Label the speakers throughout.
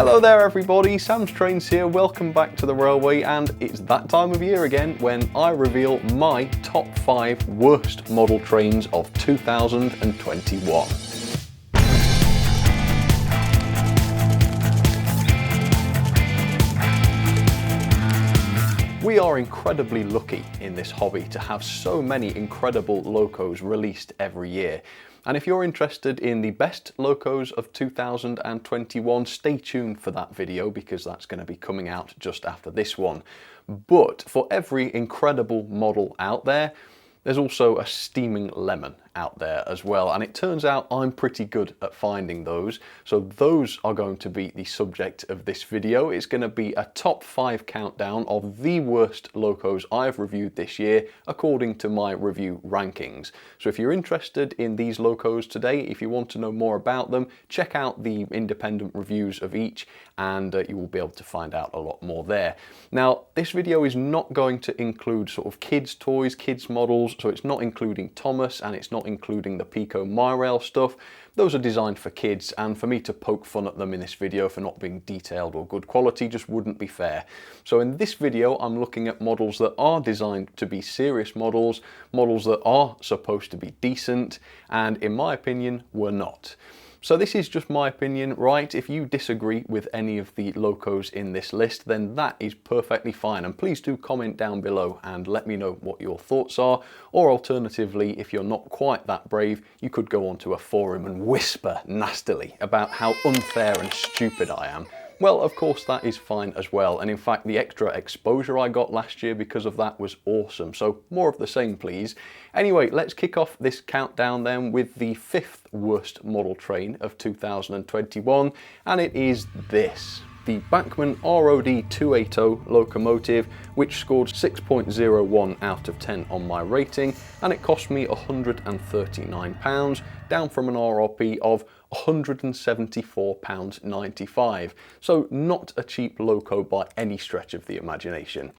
Speaker 1: Hello there everybody, Sam's Trains here, welcome back to the railway, and it's that time of year again when I reveal my top 5 worst model trains of 2021. We are incredibly lucky in this hobby to have so many incredible locos released every year. And if you're interested in the best locos of 2021, stay tuned for that video because that's going to be coming out just after this one. But for every incredible model out there, there's also a steaming lemon out there as well, and it turns out I'm pretty good at finding those, so those are going to be the subject of this video. It's going to be a top 5 countdown of the worst locos I've reviewed this year according to my review rankings. So if you're interested in these locos today, if you want to know more about them, check out the independent reviews of each and you will be able to find out a lot more there. Now, this video is not going to include sort of kids toys, kids models, so it's not including Thomas and it's not including the Pico Mirail stuff. Those are designed for kids, and for me to poke fun at them in this video for not being detailed or good quality just wouldn't be fair. So in this video I'm looking at models that are designed to be serious models, models that are supposed to be decent, and in my opinion were not. So this is just my opinion, right? If you disagree with any of the locos in this list, then that is perfectly fine. And please do comment down below and let me know what your thoughts are. Or alternatively, if you're not quite that brave, you could go onto a forum and whisper nastily about how unfair and stupid I am. Well, of course, that is fine as well. And in fact, the extra exposure I got last year because of that was awesome. So more of the same, please. Anyway, let's kick off this countdown then with the 5th worst model train of 2021. And it is this. The Bachmann ROD 280 locomotive, which scored 6.01 out of 10 on my rating, and it cost me £139, down from an RRP of £174.95. So not a cheap loco by any stretch of the imagination.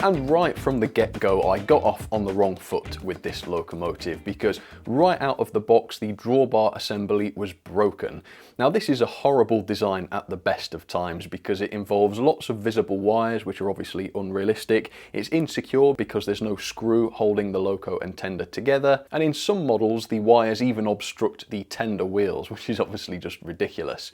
Speaker 1: And right from the get-go, I got off on the wrong foot with this locomotive because right out of the box, the drawbar assembly was broken. Now, this is a horrible design at the best of times because it involves lots of visible wires, which are obviously unrealistic. It's insecure because there's no screw holding the loco and tender together. And in some models, the wires even obstruct the tender wheels, which is obviously just ridiculous.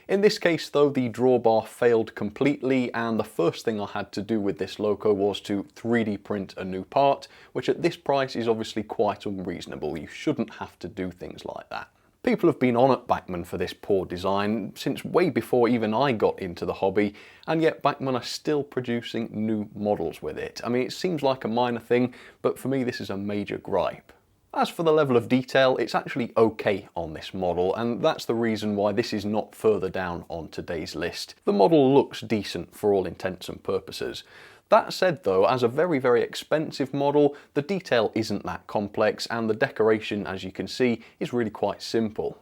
Speaker 1: In this case though, the drawbar failed completely, and the first thing I had to do with this loco was to 3D print a new part, which at this price is obviously quite unreasonable. You shouldn't have to do things like that. People have been on at Bachmann for this poor design since way before even I got into the hobby, and yet Bachmann are still producing new models with it. I mean, it seems like a minor thing, but for me this is a major gripe. As for the level of detail, it's actually okay on this model, and that's the reason why this is not further down on today's list. The model looks decent for all intents and purposes. That said though, as a very, very expensive model, the detail isn't that complex, and the decoration, as you can see, is really quite simple.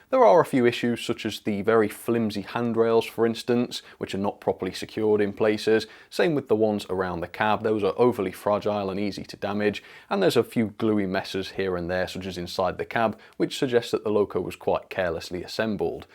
Speaker 1: There are a few issues, such as the very flimsy handrails, for instance, which are not properly secured in places. Same with the ones around the cab, those are overly fragile and easy to damage, and there's a few gluey messes here and there, such as inside the cab, which suggests that the loco was quite carelessly assembled.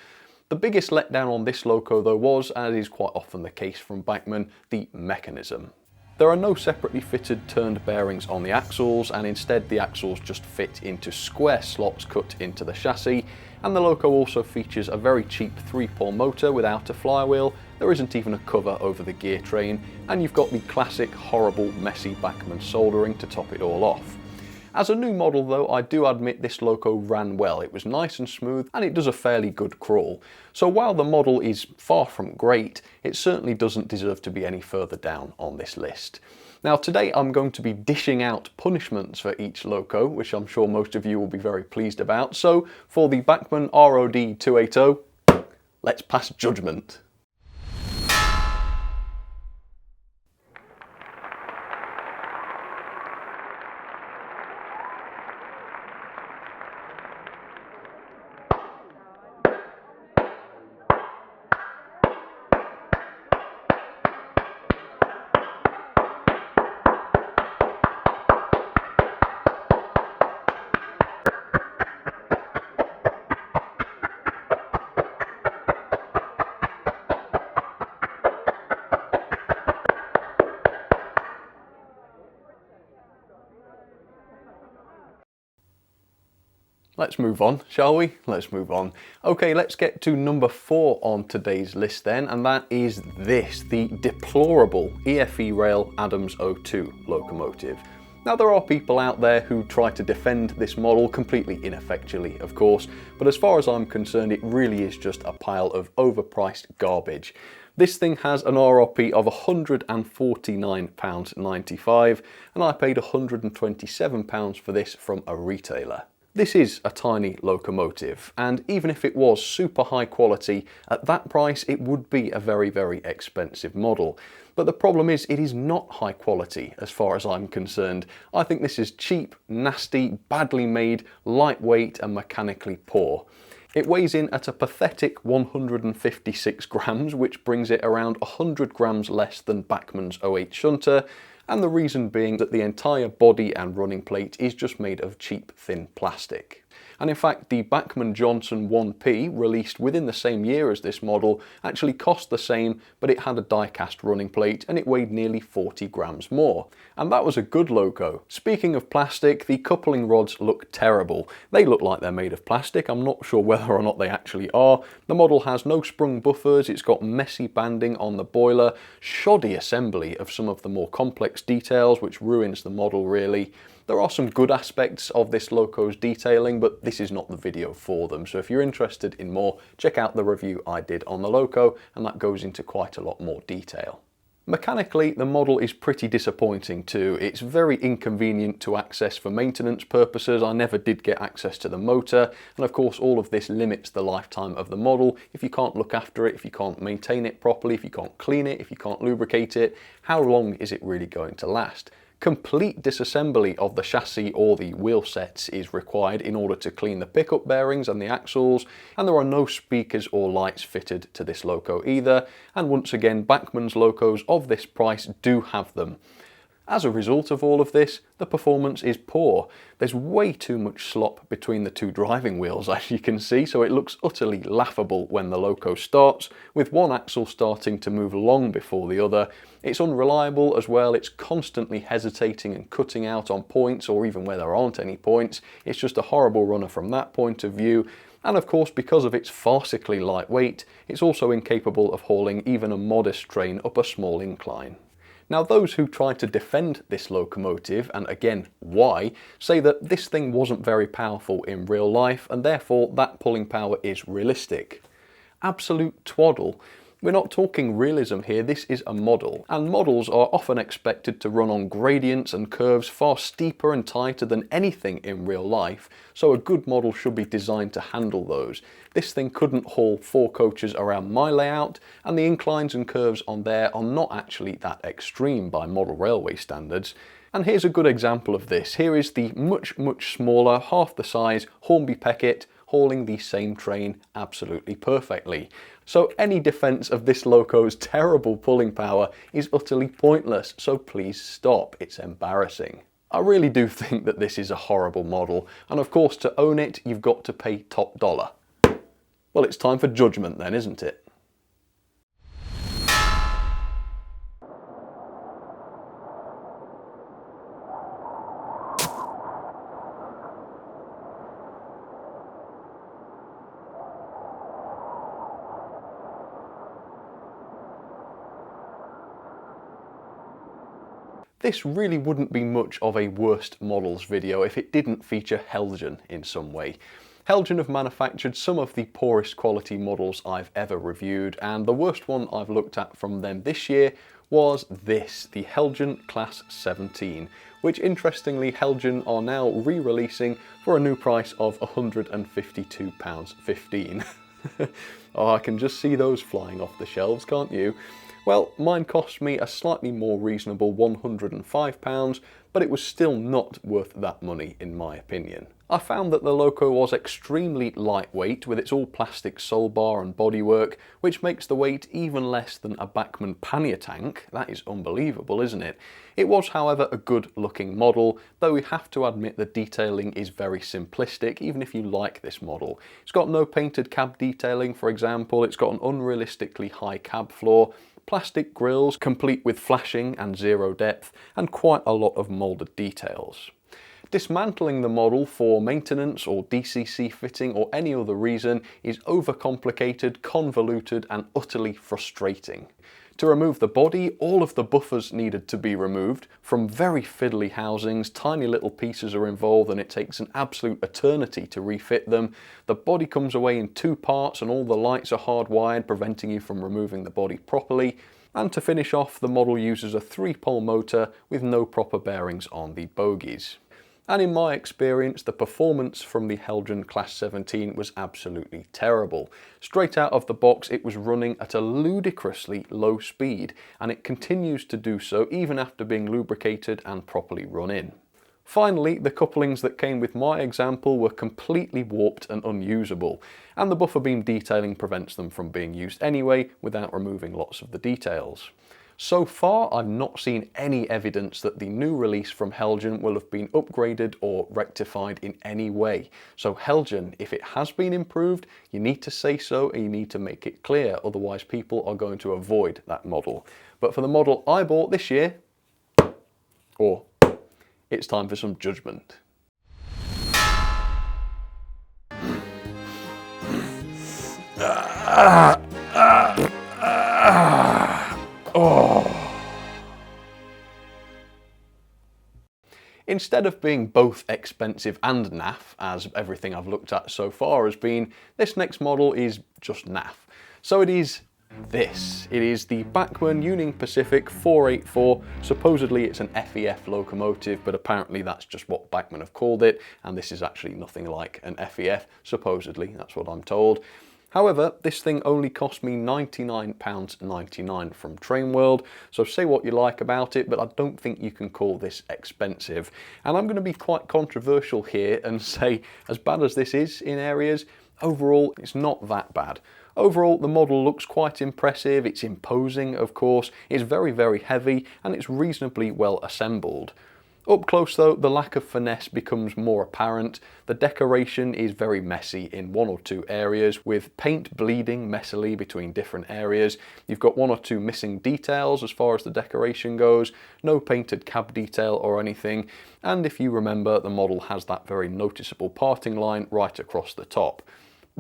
Speaker 1: The biggest letdown on this loco though was, as is quite often the case from Bachmann, the mechanism. There are no separately fitted turned bearings on the axles, and instead the axles just fit into square slots cut into the chassis, and the loco also features a very cheap 3-pole motor without a flywheel. There isn't even a cover over the gear train, and you've got the classic horrible messy Bachmann soldering to top it all off. As a new model though, I do admit this loco ran well. It was nice and smooth, and it does a fairly good crawl. So while the model is far from great, it certainly doesn't deserve to be any further down on this list. Now today I'm going to be dishing out punishments for each loco, which I'm sure most of you will be very pleased about. So for the Bachmann ROD 280, let's pass judgment. Let's move on, shall we? Let's move on. Okay, let's get to number 4 on today's list then, and that is this, the deplorable EFE Rail Adams 02 locomotive. Now, there are people out there who try to defend this model, completely ineffectually of course, but as far as I'm concerned it really is just a pile of overpriced garbage. This thing has an RRP of £149.95 and I paid £127 for this from a retailer. This is a tiny locomotive, and even if it was super high quality, at that price it would be a very, very expensive model. But the problem is it is not high quality as far as I'm concerned. I think this is cheap, nasty, badly made, lightweight and mechanically poor. It weighs in at a pathetic 156 grams, which brings it around 100 grams less than Bachmann's 08 Shunter, and the reason being that the entire body and running plate is just made of cheap thin plastic. And in fact the Bachmann Johnson 1P, released within the same year as this model, actually cost the same, but it had a die-cast running plate and it weighed nearly 40 grams more. And that was a good loco. Speaking of plastic, the coupling rods look terrible. They look like they're made of plastic. I'm not sure whether or not they actually are. The model has no sprung buffers, it's got messy banding on the boiler, shoddy assembly of some of the more complex details, which ruins the model really. There are some good aspects of this loco's detailing, but this is not the video for them. So if you're interested in more, check out the review I did on the loco, and that goes into quite a lot more detail. Mechanically, the model is pretty disappointing too. It's very inconvenient to access for maintenance purposes. I never did get access to the motor, and of course all of this limits the lifetime of the model. If you can't look after it, if you can't maintain it properly, if you can't clean it, if you can't lubricate it, how long is it really going to last? Complete disassembly of the chassis or the wheel sets is required in order to clean the pickup bearings and the axles, and there are no speakers or lights fitted to this loco either, and once again Bachmann's locos of this price do have them. As a result of all of this, the performance is poor. There's way too much slop between the two driving wheels, as you can see, so it looks utterly laughable when the loco starts, with one axle starting to move long before the other. It's unreliable as well, it's constantly hesitating and cutting out on points, or even where there aren't any points. It's just a horrible runner from that point of view. And of course, because of its farcically lightweight, it's also incapable of hauling even a modest train up a small incline. Now, those who try to defend this locomotive, and again, why, say that this thing wasn't very powerful in real life and therefore that pulling power is realistic. Absolute twaddle. We're not talking realism here, this is a model, and models are often expected to run on gradients and curves far steeper and tighter than anything in real life, so a good model should be designed to handle those. This thing couldn't haul 4 coaches around my layout, and the inclines and curves on there are not actually that extreme by model railway standards. And here's a good example of this. Here is the much smaller, half the size Hornby Peckett hauling the same train absolutely perfectly. So any defence of this loco's terrible pulling power is utterly pointless, so please stop, it's embarrassing. I really do think that this is a horrible model, and of course to own it you've got to pay top dollar. Well, it's time for judgment then, isn't it? This really wouldn't be much of a worst models video if it didn't feature Heljan in some way. Heljan have manufactured some of the poorest quality models I've ever reviewed, and the worst one I've looked at from them this year was this, the Heljan Class 17, which interestingly Heljan are now re-releasing for a new price of £152.15. Oh, I can just see those flying off the shelves, can't you? Well, mine cost me a slightly more reasonable £105, but it was still not worth that money in my opinion. I found that the loco was extremely lightweight with its all plastic soul bar and bodywork, which makes the weight even less than a Bachmann pannier tank. That is unbelievable, isn't it? It was, however, a good looking model, though we have to admit the detailing is very simplistic, even if you like this model. It's got no painted cab detailing, for example. It's got an unrealistically high cab floor, plastic grills complete with flashing and zero depth, and quite a lot of moulded details. Dismantling the model for maintenance or DCC fitting or any other reason is overcomplicated, convoluted and utterly frustrating. To remove the body, all of the buffers needed to be removed from very fiddly housings. Tiny little pieces are involved and it takes an absolute eternity to refit them. The body comes away in 2 parts and all the lights are hardwired, preventing you from removing the body properly. And to finish off, the model uses a 3-pole motor with no proper bearings on the bogies. And in my experience, the performance from the Helgen Class 17 was absolutely terrible. Straight out of the box, it was running at a ludicrously low speed, and it continues to do so even after being lubricated and properly run in. Finally, the couplings that came with my example were completely warped and unusable, and the buffer beam detailing prevents them from being used anyway without removing lots of the details. So far, I've not seen any evidence that the new release from Helgen will have been upgraded or rectified in any way. So Helgen, if it has been improved, you need to say so and you need to make it clear, otherwise people are going to avoid that model. But for the model I bought this year, it's time for some judgment. Instead of being both expensive and naff, as everything I've looked at so far has been, this next model is just naff. So it is this. It is the Bachmann Union Pacific 484. Supposedly it's an FEF locomotive, but apparently that's just what Bachmann have called it, and this is actually nothing like an FEF, supposedly, that's what I'm told. However, this thing only cost me £99.99 from Trainworld, so say what you like about it, but I don't think you can call this expensive. And I'm going to be quite controversial here and say, as bad as this is in areas, overall it's not that bad. Overall, the model looks quite impressive, it's imposing of course, it's very, very heavy, and it's reasonably well assembled. Up close though, the lack of finesse becomes more apparent. The decoration is very messy in 1 or 2 areas, with paint bleeding messily between different areas. You've got 1 or 2 missing details as far as the decoration goes, no painted cab detail or anything, and if you remember, the model has that very noticeable parting line right across the top.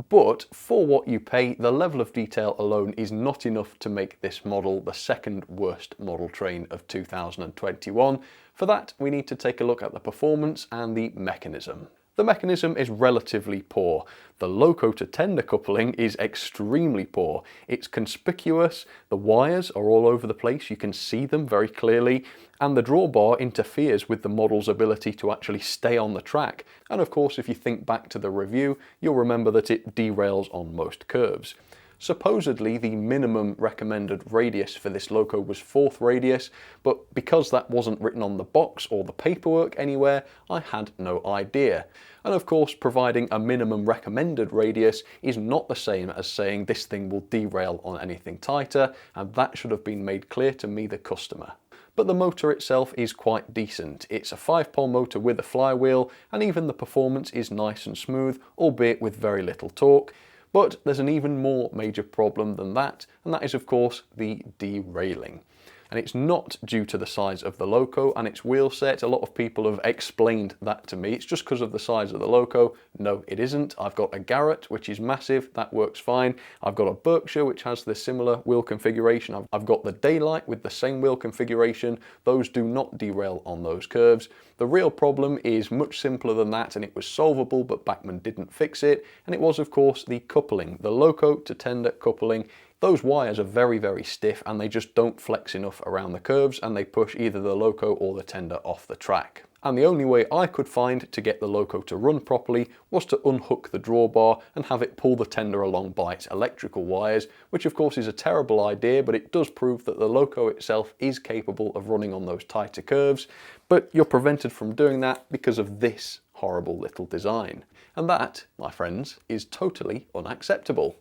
Speaker 1: But for what you pay, the level of detail alone is not enough to make this model the second worst model train of 2021. For that, we need to take a look at the performance and the mechanism. The mechanism is relatively poor. The loco to tender coupling is extremely poor. It's conspicuous, the wires are all over the place, you can see them very clearly, and the drawbar interferes with the model's ability to actually stay on the track. And of course, if you think back to the review, you'll remember that it derails on most curves. Supposedly the minimum recommended radius for this loco was 4th radius, but because that wasn't written on the box or the paperwork anywhere, I had no idea. And of course, providing a minimum recommended radius is not the same as saying this thing will derail on anything tighter, and that should have been made clear to me, the customer. But the motor itself is quite decent. It's a 5-pole motor with a flywheel, and even the performance is nice and smooth, albeit with very little torque. But there's an even more major problem than that, and that is of course the derailing. And it's not due to the size of the loco and its wheel set. A lot of people have explained that to me. It's just because of the size of the loco. No, it isn't. I've got a Garrett, which is massive. That works fine. I've got a Berkshire, which has the similar wheel configuration. I've got the Daylight with the same wheel configuration. Those do not derail on those curves. The real problem is much simpler than that, and it was solvable, but Bachmann didn't fix it. And it was, of course, the coupling, the loco to tender coupling. Those wires are very, very stiff and they just don't flex enough around the curves, and they push either the loco or the tender off the track. And the only way I could find to get the loco to run properly was to unhook the drawbar and have it pull the tender along by its electrical wires, which of course is a terrible idea, but it does prove that the loco itself is capable of running on those tighter curves. But you're prevented from doing that because of this horrible little design. And that, my friends, is totally unacceptable.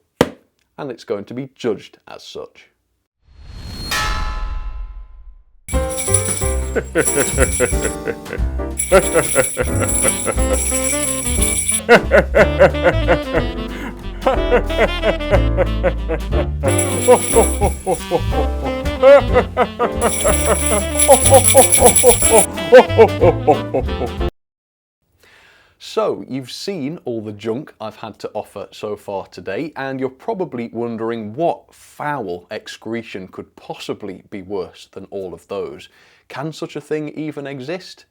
Speaker 1: And it's going to be judged as such. So you've seen all the junk I've had to offer so far today, and you're probably wondering what foul excretion could possibly be worse than all of those. Can such a thing even exist?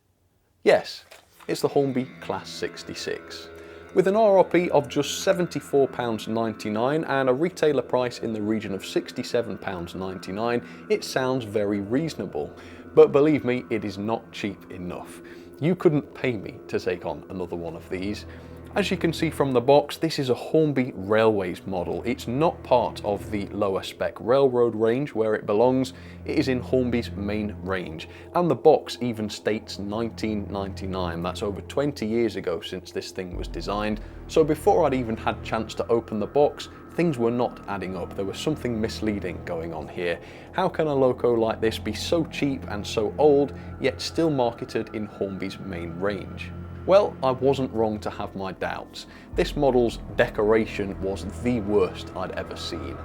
Speaker 1: Yes, it's the Hornby Class 66. With an RRP of just £74.99 and a retailer price in the region of £67.99, it sounds very reasonable. But believe me, it is not cheap enough. You couldn't pay me to take on another one of these. As you can see from the box, this is a Hornby Railways model. It's not part of the lower spec railroad range where it belongs. It is in Hornby's main range. And the box even states 1999. That's over 20 years ago since this thing was designed. So before I'd even had a chance to open the box, things were not adding up. There was something misleading going on here. How can a loco like this be so cheap and so old, yet still marketed in Hornby's main range? Well, I wasn't wrong to have my doubts. This model's decoration was the worst I'd ever seen.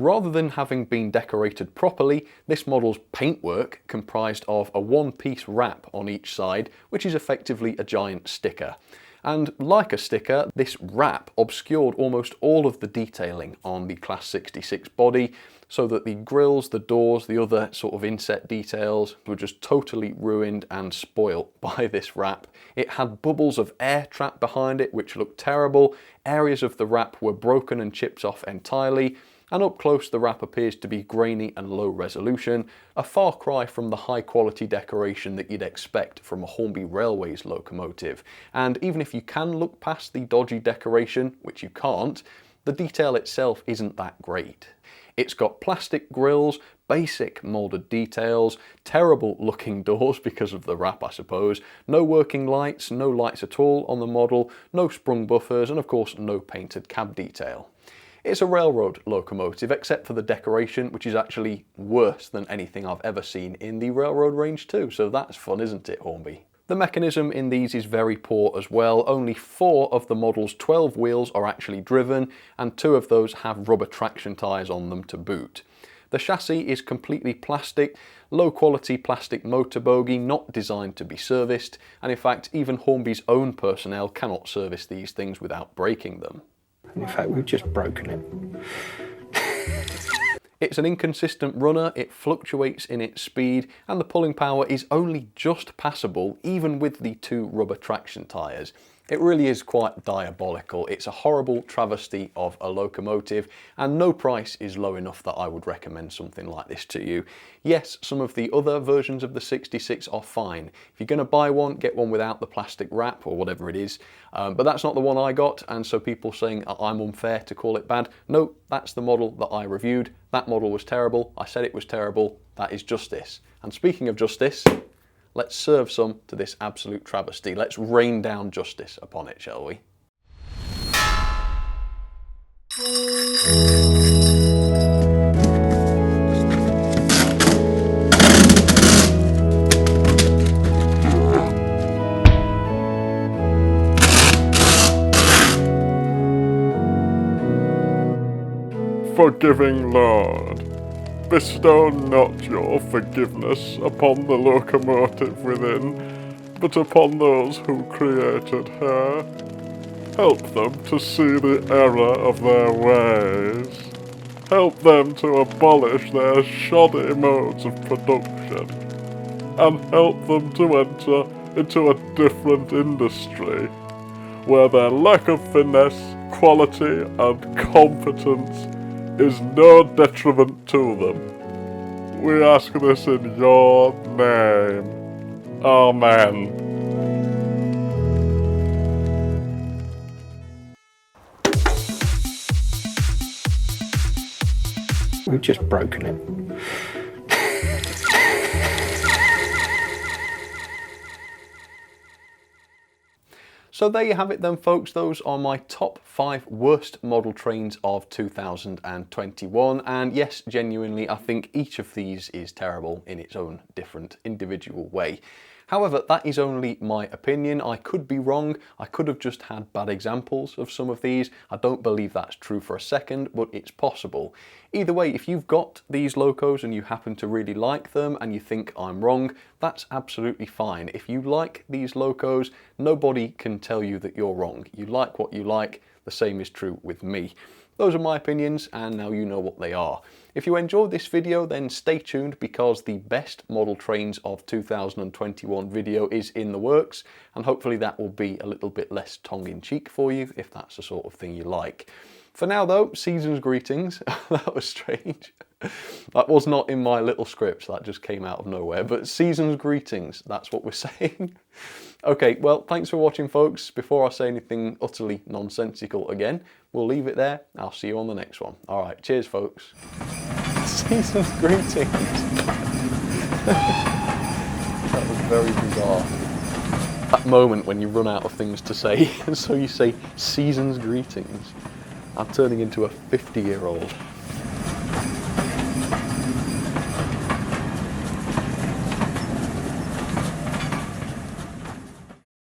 Speaker 1: Rather than having been decorated properly, this model's paintwork comprised of a one-piece wrap on each side, which is effectively a giant sticker. And like a sticker, this wrap obscured almost all of the detailing on the Class 66 body, so that the grills, the doors, the other sort of inset details were just totally ruined and spoilt by this wrap. It had bubbles of air trapped behind it, which looked terrible. Areas of the wrap were broken and chipped off entirely. And up close the wrap appears to be grainy and low resolution, a far cry from the high quality decoration that you'd expect from a Hornby Railways locomotive. And even if you can look past the dodgy decoration, which you can't, the detail itself isn't that great. It's got plastic grills, basic moulded details, terrible looking doors because of the wrap I suppose, no working lights, no lights at all on the model, no sprung buffers, and of course no painted cab detail. It's a railroad locomotive except for the decoration, which is actually worse than anything I've ever seen in the railroad range too, so that's fun, isn't it, Hornby? The mechanism in these is very poor as well. Only 4 of the model's 12 wheels are actually driven, and 2 of those have rubber traction tyres on them to boot. The chassis is completely plastic, low quality plastic motor bogie, not designed to be serviced, and in fact even Hornby's own personnel cannot service these things without breaking them.
Speaker 2: In fact, we've just broken it.
Speaker 1: It's an inconsistent runner, it fluctuates in its speed, and the pulling power is only just passable even with the 2 rubber traction tyres. It really is quite diabolical. It's a horrible travesty of a locomotive, and no price is low enough that I would recommend something like this to you. Yes, some of the other versions of the 66 are fine. If you're going to buy one, get one without the plastic wrap or whatever it is, but that's not the one I got, and so people saying I'm unfair to call it bad. No, that's the model that I reviewed. That model was terrible. I said it was terrible. That is justice. And speaking of justice, let's serve some to this absolute travesty. Let's rain down justice upon it, shall we?
Speaker 3: Forgiving Lord, bestow not your forgiveness upon the locomotive within, but upon those who created her. Help them to see the error of their ways. Help them to abolish their shoddy modes of production, and help them to enter into a different industry, where their lack of finesse, quality, and competence is no detriment to them. We ask this in your name. Amen.
Speaker 2: We've just broken it.
Speaker 1: So there you have it then, folks. Those are my top 5 worst model trains of 2021. And yes, genuinely, I think each of these is terrible in its own different individual way. However, that is only my opinion. I could be wrong. I could have just had bad examples of some of these. I don't believe that's true for a second, but it's possible. Either way, if you've got these locos and you happen to really like them and you think I'm wrong, that's absolutely fine. If you like these locos, nobody can tell you that you're wrong. You like what you like. The same is true with me. Those are my opinions, and now you know what they are. If you enjoyed this video, then stay tuned, because the best model trains of 2021 video is in the works, and hopefully that will be a little bit less tongue-in-cheek for you, if that's the sort of thing you like. For now though, season's greetings. That was strange. That was not in my little script, that just came out of nowhere, but season's greetings, that's what we're saying. Okay, well, thanks for watching, folks. Before I say anything utterly nonsensical again, we'll leave it there. I'll see you on the next one. All right, cheers, folks. Season's greetings. That was very bizarre. That moment when you run out of things to say, and so you say season's greetings. I'm turning into a 50-year-old.